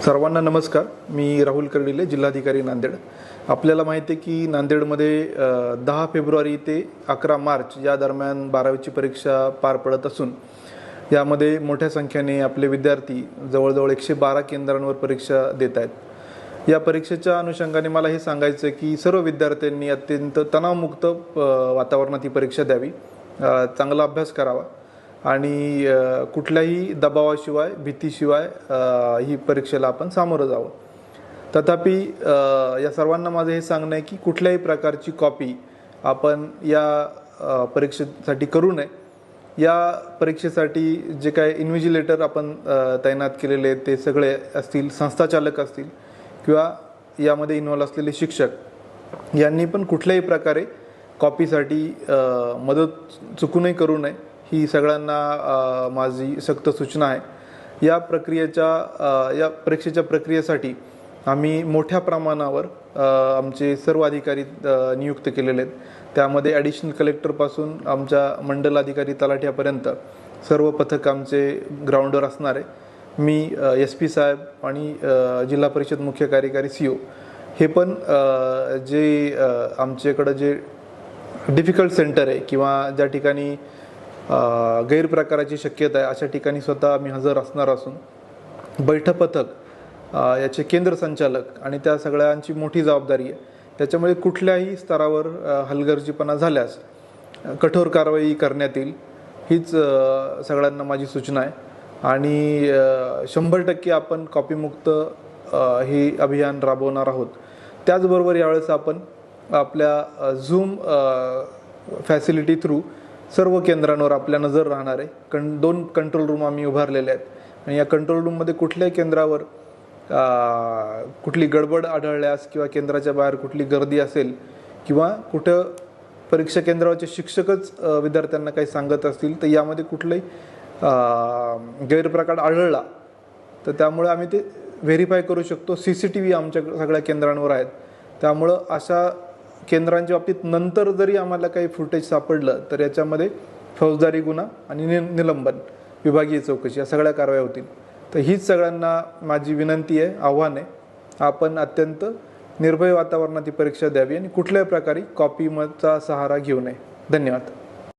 सर्वांना नमस्कार. मी राहुल कर्डिले, जिल्हाधिकारी नांदेड. आपल्याला माहिती आहे की नांदेडमध्ये 10 फेब्रुवारी ते 11 मार्च या दरम्यान 12वीची परीक्षा पार पडत असून यामध्ये मोठ्या संख्येने आपले विद्यार्थी जवळजवळ 112 केंद्रांवर परीक्षा देत आहेत. या परीक्षेच्या अनुषंगाने मला हे सांगायचं आहे की सर्व विद्यार्थ्यांनी अत्यंत तणावमुक्त वातावरणात ही परीक्षा द्यावी, चांगला अभ्यास करावा आणि कुठल्याही दबावाशिवाय भीतीशिवाय ही परीक्षेला आपण सामोरं जावं. तथापि या सर्वांना माझं हे सांगणं आहे की कुठल्याही प्रकारची कॉपी आपण या परीक्षेसाठी करू नये. या परीक्षेसाठी जे काय इन्व्हिजिलेटर आपण तैनात केलेले आहेत ते सगळे असतील, संस्थाचालक असतील किंवा यामध्ये इन्व्हॉल्व असलेले शिक्षक यांनी पण कुठल्याही प्रकारे कॉपीसाठी मदत चुकूनही करू नये, ही सगळ्यांना माझी सक्त सूचना आहे. या परीक्षेच्या प्रक्रियेसाठी आम्ही मोठ्या प्रमाणावर आमचे सर्व अधिकारी नियुक्त केलेले आहेत. त्यामध्ये ॲडिशनल कलेक्टरपासून आमच्या मंडल अधिकारी तलाठ्यापर्यंत सर्व पथक आमचे ग्राउंडवर असणार आहे. मी SP साहेब आणि जिल्हा परिषद मुख्य कार्यकारी CO हे पण जे आमच्याकडं जे डिफिकल्ट सेंटर आहे किंवा ज्या ठिकाणी गैरप्रकाराची शक्यता आहे अशा ठिकाणी स्वतः आम्ही हजर असणार असून बैठक पथक याचे केंद्र संचालक आणि त्या सगळ्यांची मोठी जबाबदारी आहे. त्याच्यामुळे कुठल्याही स्तरावर हलगर्जीपणा झाल्यास कठोर कारवाई करण्यात येईल, हीच सगळ्यांना माझी सूचना आहे. आणि 100% आपण कॉपीमुक्त हे अभियान राबवणार आहोत. त्याचबरोबर यावेळेस आपण आपल्या झूम फॅसिलिटी थ्रू सर्व केंद्रांवर आपल्या नजर राहणार आहे. 2 कंट्रोल रूम आम्ही उभारलेले आहेत आणि या कंट्रोल रूममध्ये कुठल्याही केंद्रावर कुठली गडबड आढळल्यास किंवा केंद्राच्या बाहेर कुठली गर्दी असेल किंवा कुठं परीक्षा केंद्रावरचे शिक्षकच विद्यार्थ्यांना काही सांगत असतील तर यामध्ये कुठलाही गैरप्रकार आढळला तर त्यामुळे आम्ही ते व्हेरीफाय करू शकतो. CCTV आमच्या सगळ्या केंद्रांवर आहेत. त्यामुळं अशा केंद्रांच्या बाबतीत नंतर जरी आम्हाला काही फुटेज सापडलं तर याच्यामध्ये फौजदारी गुन्हा आणि निलंबन, विभागीय चौकशी या सगळ्या कारवाया होतील. तर हीच सगळ्यांना माझी विनंती आहे, आव्हान आहे. आपण अत्यंत निर्भय वातावरणात ही परीक्षा द्यावी आणि कुठल्याही प्रकारे कॉपीचा सहारा घेऊ नये. धन्यवाद.